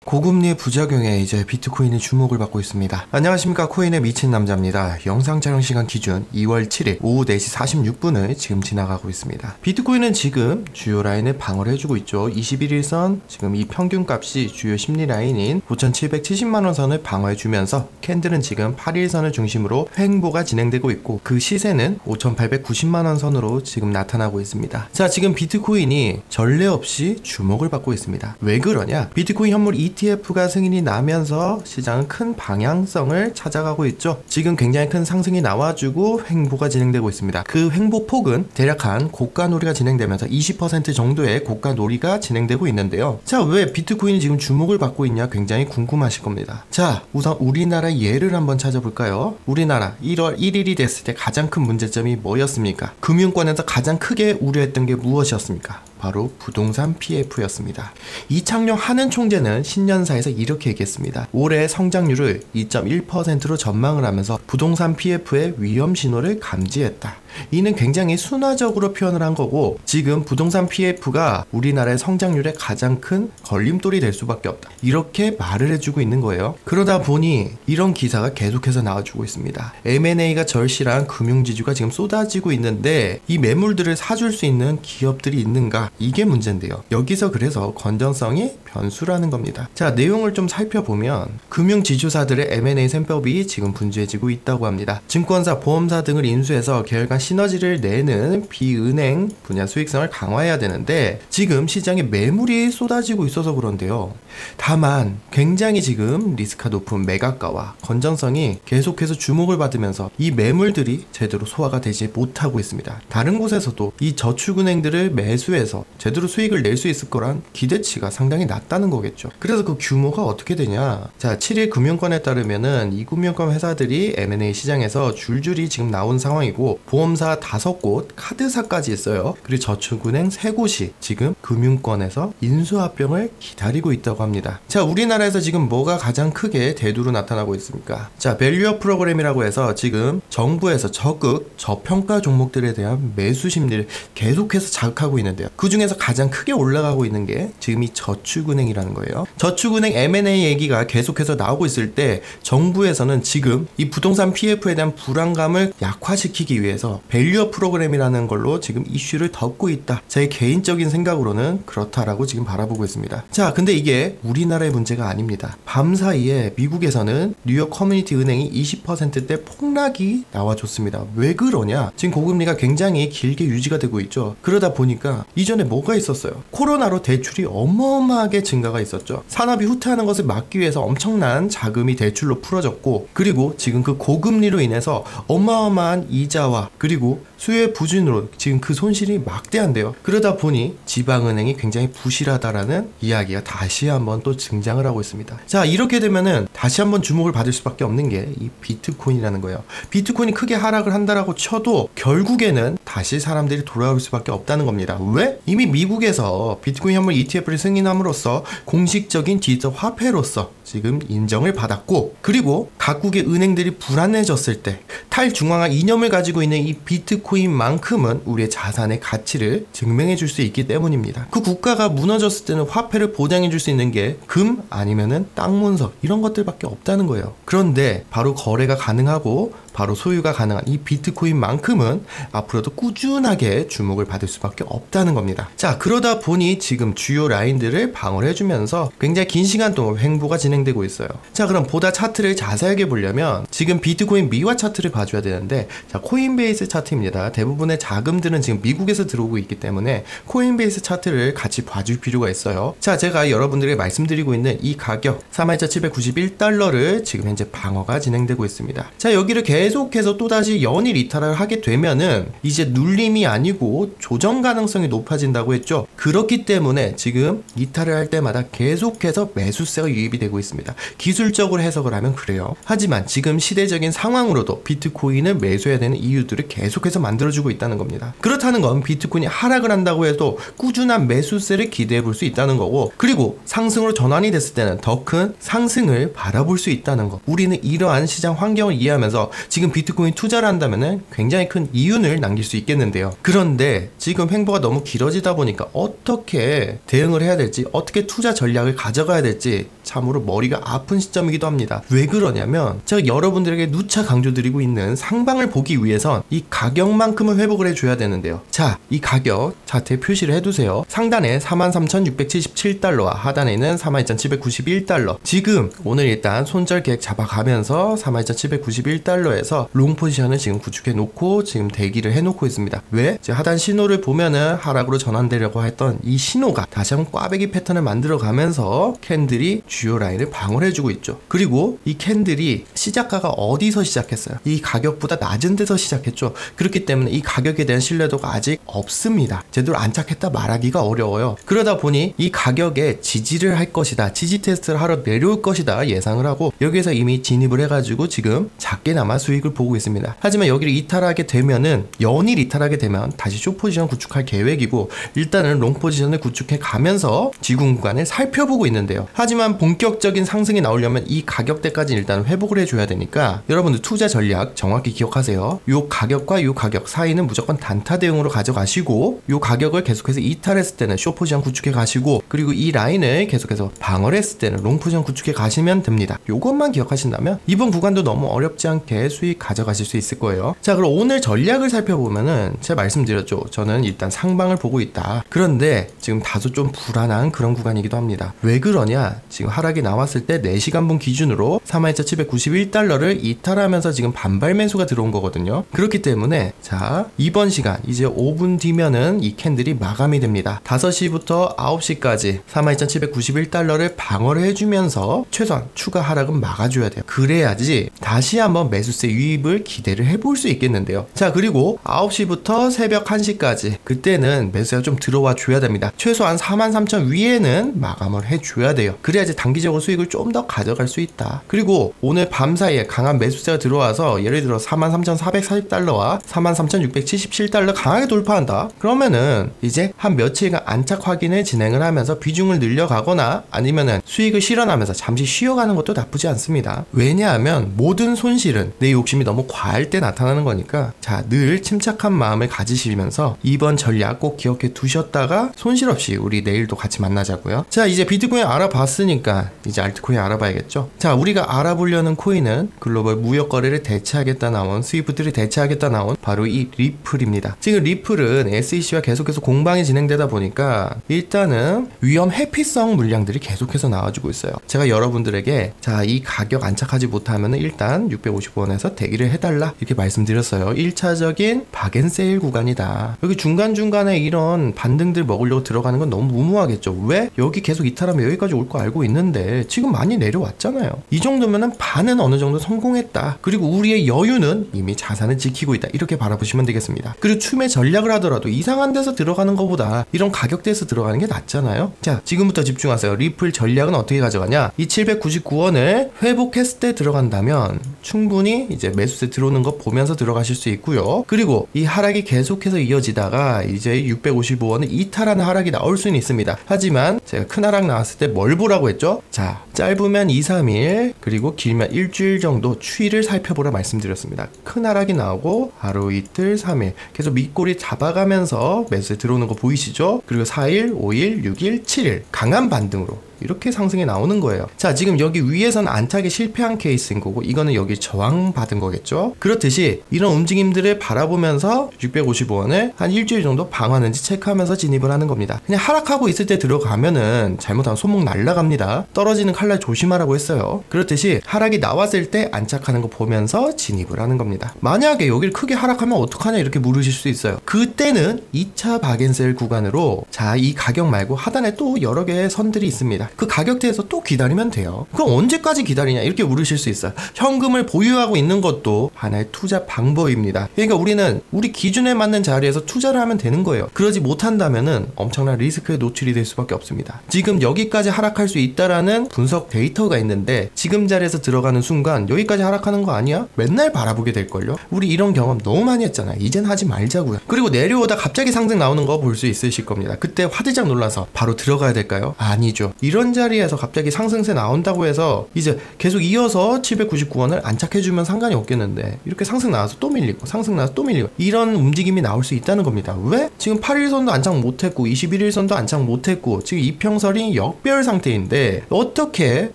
고금리의 부작용에 이제 비트코인이 주목을 받고 있습니다. 안녕하십니까, 코인에 미친 남자입니다. 영상 촬영 시간 기준 2월 7일 오후 4시 46분을 지금 지나가고 있습니다. 비트코인은 지금 주요 라인을 방어를 해주고 있죠. 21일선 지금 이 평균값이 주요 심리 라인인 9,770만원 선을 방어해주면서 캔들은 지금 8일선을 중심으로 횡보가 진행되고 있고, 그 시세는 5,890만원 선으로 지금 나타나고 있습니다. 자, 지금 비트코인이 전례 없이 주목을 받고 있습니다. 왜 그러냐? 비트코인 현물 ETF가 승인이 나면서 시장은 큰 방향성을 찾아가고 있죠. 지금 굉장히 큰 상승이 나와주고 횡보가 진행되고 있습니다. 그 횡보 폭은 대략 한 고가놀이가 진행되면서 20% 정도의 고가놀이가 진행되고 있는데요. 자, 왜 비트코인이 지금 주목을 받고 있냐 굉장히 궁금하실 겁니다. 자, 우선 우리나라 예를 한번 찾아볼까요? 우리나라 1월 1일이 됐을 때 가장 큰 문제점이 뭐였습니까? 금융권에서 가장 크게 우려했던 게 무엇이었습니까? 바로 부동산 PF였습니다. 이창용 한은 총재는 신년사에서 이렇게 얘기했습니다. 올해 성장률을 2.1%로 전망을 하면서 부동산 PF의 위험 신호를 감지했다. 이는 굉장히 순화적으로 표현을 한 거고, 지금 부동산 PF가 우리나라의 성장률에 가장 큰 걸림돌이 될 수밖에 없다, 이렇게 말을 해주고 있는 거예요. 그러다 보니 이런 기사가 계속해서 나와주고 있습니다. M&A가 절실한 금융지주가 지금 쏟아지고 있는데 이 매물들을 사줄 수 있는 기업들이 있는가, 이게 문제인데요. 여기서 그래서 건전성이 변수라는 겁니다. 자, 내용을 좀 살펴보면 금융지주사들의 M&A 셈법이 지금 분주해지고 있다고 합니다. 증권사, 보험사 등을 인수해서 계열 간 시너지를 내는 비은행 분야 수익성을 강화해야 되는데 지금 시장에 매물이 쏟아지고 있어서 그런데요. 다만 굉장히 지금 리스크가 높은 매각가와 건전성이 계속해서 주목을 받으면서 이 매물들이 제대로 소화가 되지 못하고 있습니다. 다른 곳에서도 이 저축은행들을 매수해서 제대로 수익을 낼 수 있을 거란 기대치가 상당히 낮다는 거겠죠. 그래서 그 규모가 어떻게 되냐? 자, 7일 금융권에 따르면은 이 금융권 회사들이 M&A 시장에서 줄줄이 지금 나온 상황이고, 보험사 5곳, 카드사까지 있어요. 그리고 저축은행 3곳이 지금 금융권에서 인수합병을 기다리고 있다고 합니다. 자, 우리나라에서 지금 뭐가 가장 크게 대두로 나타나고 있습니까? 자, 밸류업 프로그램이라고 해서 지금 정부에서 적극 저평가 종목들에 대한 매수 심리를 계속해서 자극하고 있는데요. 그 중에서 가장 크게 올라가고 있는 게 지금 이 저축은행이라는 거예요. 저축은행 M&A 얘기가 계속해서 나오고 있을 때 정부에서는 지금 이 부동산 PF에 대한 불안감을 약화시키기 위해서 밸류업 프로그램이라는 걸로 지금 이슈를 덮고 있다. 제 개인적인 생각으로는 그렇다라고 지금 바라보고 있습니다. 자, 근데 이게 우리나라의 문제가 아닙니다. 밤사이에 미국에서는 뉴욕 커뮤니티 은행이 20%대 폭락이 나와줬습니다. 왜 그러냐? 지금 고금리가 굉장히 길게 유지가 되고 있죠. 그러다 보니까 이전에 뭐가 있었어요? 코로나로 대출이 어마어마하게 증가가 있었죠. 산업이 후퇴하는 것을 막기 위해서 엄청난 자금이 대출로 풀어졌고, 그리고 지금 그 고금리로 인해서 어마어마한 이자와 그리고 수요의 부진으로 지금 그 손실이 막대한데요. 그러다 보니 지방은행이 굉장히 부실하다라는 이야기가 다시 한번 또 등장을 하고 있습니다. 자, 이렇게 되면은 다시 한번 주목을 받을 수밖에 없는 게 이 비트코인이라는 거예요. 비트코인이 크게 하락을 한다라고 쳐도 결국에는 다시 사람들이 돌아올 수밖에 없다는 겁니다. 왜? 이미 미국에서 비트코인 현물 ETF를 승인함으로써 공식적인 디지털 화폐로서 지금 인정을 받았고, 그리고 각국의 은행들이 불안해졌을 때 탈중앙화 이념을 가지고 있는 이 비트코인만큼은 우리의 자산의 가치를 증명해 줄 수 있기 때문입니다. 그 국가가 무너졌을 때는 화폐를 보장해 줄 수 있는 게 금 아니면은 땅 문서, 이런 것들밖에 없다는 거예요. 그런데 바로 거래가 가능하고 바로 소유가 가능한 이 비트코인만큼은 앞으로도 꾸준하게 주목을 받을 수밖에 없다는 겁니다. 자, 그러다 보니 지금 주요 라인들을 방어를 해주면서 굉장히 긴 시간 동안 횡보가 진행되고 있어요. 자, 그럼 보다 차트를 자세하게 보려면 지금 비트코인 미화 차트를 봐줘야 되는데, 자, 코인베이스 차트입니다. 대부분의 자금들은 지금 미국에서 들어오고 있기 때문에 코인베이스 차트를 같이 봐줄 필요가 있어요. 자, 제가 여러분들에게 말씀드리고 있는 이 가격 42,791달러를 지금 현재 방어가 진행되고 있습니다. 자, 여기를 계속해서 또다시 연일 이탈을 하게 되면은 이제 눌림이 아니고 조정 가능성이 높아진다고 했죠. 그렇기 때문에 지금 이탈을 할 때마다 계속해서 매수세가 유입이 되고 있습니다. 기술적으로 해석을 하면 그래요. 하지만 지금 시대적인 상황으로도 비트코인을 매수해야 되는 이유들을 계속해서 만들어주고 있다는 겁니다. 그렇다는 건 비트코인이 하락을 한다고 해도 꾸준한 매수세를 기대해 볼 수 있다는 거고, 그리고 상승으로 전환이 됐을 때는 더 큰 상승을 바라볼 수 있다는 거. 우리는 이러한 시장 환경을 이해하면서 지금 비트코인 투자를 한다면 굉장히 큰 이윤을 남길 수 있겠는데요. 그런데 지금 횡보가 너무 길어지다 보니까 어떻게 대응을 해야 될지, 어떻게 투자 전략을 가져가야 될지 참으로 머리가 아픈 시점이기도 합니다. 왜 그러냐면 제가 여러분들에게 누차 강조드리고 있는 상방을 보기 위해선 이 가격만큼은 회복을 해줘야 되는데요. 자, 이 가격 차트에 표시를 해두세요. 상단에 43,677달러와 하단에는 42,791달러. 지금 오늘 일단 손절 계획 잡아가면서 42,791달러에서 롱 포지션을 지금 구축해 놓고 지금 대기를 해놓고 있습니다. 왜? 하단 신호를 보면은 하락으로 전환되려고 했던 이 신호가 다시 한번 꽈배기 패턴을 만들어 가면서 캔들이 주요 라인을 방어를 해주고 있죠. 그리고 이 캔들이 시작가가 어디서 시작했어요? 이 가격보다 낮은 데서 시작했죠. 그렇기 때문에 이 가격에 대한 신뢰도가 아직 없습니다. 제대로 안착했다 말하기가 어려워요. 그러다 보니 이 가격에 지지를 할 것이다, 지지 테스트를 하러 내려올 것이다 예상을 하고 여기에서 이미 진입을 해가지고 지금 작게나마 수익을 보고 있습니다. 하지만 여기를 이탈하게 되면은, 연일 이탈하게 되면 다시 숏 포지션 구축할 계획이고, 일단은 롱 포지션을 구축해 가면서 지금 구간을 살펴보고 있는데요. 하지만 본격적인 상승이 나오려면 이 가격대까지 일단 회복을 해줘야 되니까 여러분들 투자 전략 정확히 기억하세요. 요 가격과 요 가격 사이는 무조건 단타 대응으로 가져가시고, 요 가격을 계속해서 이탈했을 때는 숏 포지션 구축해 가시고, 그리고 이 라인을 계속해서 방어를 했을 때는 롱 포지션 구축해 가시면 됩니다. 요것만 기억하신다면 이번 구간도 너무 어렵지 않게 수익 가져가실 수 있을 거예요. 자, 그럼 오늘 전략을 살펴보면은 제가 말씀드렸죠. 저는 일단 상방을 보고 있다. 그런데 지금 다소 좀 불안한 그런 구간이기도 합니다. 왜 그러냐? 지금 하락이 나왔을 때 4시간분 기준으로 42,791달러를 이탈하면서 지금 반발 매수가 들어온 거거든요. 그렇기 때문에 자, 이번 시간 이제 5분 뒤면은 이 캔들이 마감이 됩니다. 5시부터 9시까지 42,791달러를 방어를 해주면서 최소한 추가 하락은 막아줘야 돼요. 그래야지 다시 한번 매수세 유입을 기대를 해볼 수 있겠는데요. 자, 그리고 9시부터 새벽 1시까지 그때는 매수세가 좀 들어와 줘야 됩니다. 최소한 43,000 위에는 마감을 해줘야 돼요. 그래야지 단기적으로 수익을 좀 더 가져갈 수 있다. 그리고 오늘 밤 사이에 강한 매수세가 들어와서 예를 들어 43,440달러와 43,677달러 강하게 돌파한다. 그러면은 이제 한 며칠간 안착 확인을 진행을 하면서 비중을 늘려가거나 아니면은 수익을 실현하면서 잠시 쉬어가는 것도 나쁘지 않습니다. 왜냐하면 모든 손실은 내 욕심이 너무 과할 때 나타나는 거니까, 자, 늘 침착한 마음을 가지시면서 이번 전략 꼭 기억해 두셨다가 손실 없이 우리 내일도 같이 만나자고요. 자, 이제 비트코인 알아봤으니까 이제 알트코인 알아봐야겠죠. 자, 우리가 알아보려는 코인은 글로벌 무역 거래를 대체하겠다 나온, 스위프트를 대체하겠다 나온 바로 이 리플입니다. 지금 리플은 SEC와 계속해서 공방이 진행되다 보니까 일단은 위험 회피성 물량들이 계속해서 나와주고 있어요. 제가 여러분들에게 자, 이 가격 안착하지 못하면 일단 650원에서 대기를 해달라 이렇게 말씀드렸어요. 1차적인 박앤세일 구간이다. 여기 중간중간에 이런 반등들 먹으려고 들어가는 건 너무 무모하겠죠. 왜? 여기 계속 이탈하면 여기까지 올 거 알고 있는데 지금 많이 내려왔잖아요. 이 정도면은 반은 어느 정도 성공했다. 그리고 우리의 여유는 이미 자산을 지키고 있다. 이렇게 바라보시면 되겠습니다. 그리고 추매 전략을 하더라도 이상한 데서 들어가는 것보다 이런 가격대에서 들어가는 게 낫잖아요. 자, 지금부터 집중하세요. 리플 전략은 어떻게 가져가냐? 이 799원을 회복했을 때 들어간다면 충분히 이제 매수세 들어오는 거 보면서 들어가실 수 있고요. 그리고 이 하락이 계속해서 이어지다가 이제 655원을 이탈하는 하락이 나올 수는 있습니다. 하지만 제가 큰 하락 나왔을 때 뭘 보라고 했죠? 자, 짧으면 2, 3일 그리고 길면 일주일 정도 추이를 살펴보라 말씀드렸습니다. 큰 하락이 나오고 하루, 이틀, 3일 계속 밑꼬리 잡아가면서 매수세 들어오는 거 보이시죠? 그리고 4일, 5일, 6일, 7일 강한 반등으로 이렇게 상승이 나오는 거예요. 자, 지금 여기 위에서는 안착에 실패한 케이스인 거고 이거는 여기 저항받은 거겠죠. 그렇듯이 이런 움직임들을 바라보면서 655원을 한 일주일 정도 방어하는지 체크하면서 진입을 하는 겁니다. 그냥 하락하고 있을 때 들어가면은 잘못하면 손목 날라갑니다. 떨어지는 칼날 조심하라고 했어요. 그렇듯이 하락이 나왔을 때 안착하는 거 보면서 진입을 하는 겁니다. 만약에 여기를 크게 하락하면 어떡하냐 이렇게 물으실 수 있어요. 그때는 2차 박앤셀 구간으로 자, 이 가격 말고 하단에 또 여러 개의 선들이 있습니다. 그 가격대에서 또 기다리면 돼요. 그럼 언제까지 기다리냐 이렇게 물으실 수 있어요. 현금을 보유하고 있는 것도 하나의 투자 방법입니다. 그러니까 우리는 우리 기준에 맞는 자리에서 투자를 하면 되는 거예요. 그러지 못한다면은 엄청난 리스크에 노출이 될 수밖에 없습니다. 지금 여기까지 하락할 수 있다라는 분석 데이터가 있는데 지금 자리에서 들어가는 순간 여기까지 하락하는 거 아니야? 맨날 바라보게 될걸요. 우리 이런 경험 너무 많이 했잖아요. 이젠 하지 말자고요. 그리고 내려오다 갑자기 상승 나오는 거 볼 수 있으실 겁니다. 그때 화들짝 놀라서 바로 들어가야 될까요? 아니죠. 이런 이런 자리에서 갑자기 상승세 나온다고 해서 이제 계속 이어서 799원을 안착해주면 상관이 없겠는데 이렇게 상승 나와서 또 밀리고 상승 나와서 또 밀리고 이런 움직임이 나올 수 있다는 겁니다. 왜? 지금 8일선도 안착 못했고 21일선도 안착 못했고 지금 이평선이 역별 상태인데 어떻게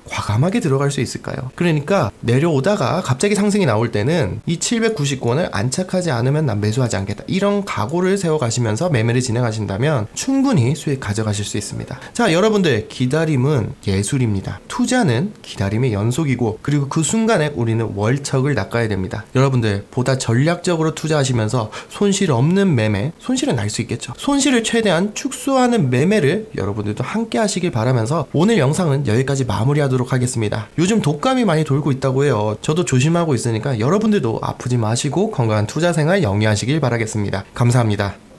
과감하게 들어갈 수 있을까요? 그러니까 내려오다가 갑자기 상승이 나올 때는 이 799원을 안착하지 않으면 난 매수하지 않겠다, 이런 각오를 세워가시면서 매매를 진행하신다면 충분히 수익 가져가실 수 있습니다. 자, 여러분들, 기다림은 예술입니다. 투자는 기다림의 연속이고, 그리고 그 순간에 우리는 월척을 낚아야 됩니다. 여러분들, 보다 전략적으로 투자하시면서 손실 없는 매매, 손실은 날 수 있겠죠. 손실을 최대한 축소하는 매매를 여러분들도 함께 하시길 바라면서 오늘 영상은 여기까지 마무리하도록 하겠습니다. 요즘 독감이 많이 돌고 있다고 해요. 저도 조심하고 있으니까 여러분들도 아프지 마시고 건강한 투자 생활 영위하시길 바라겠습니다. 감사합니다.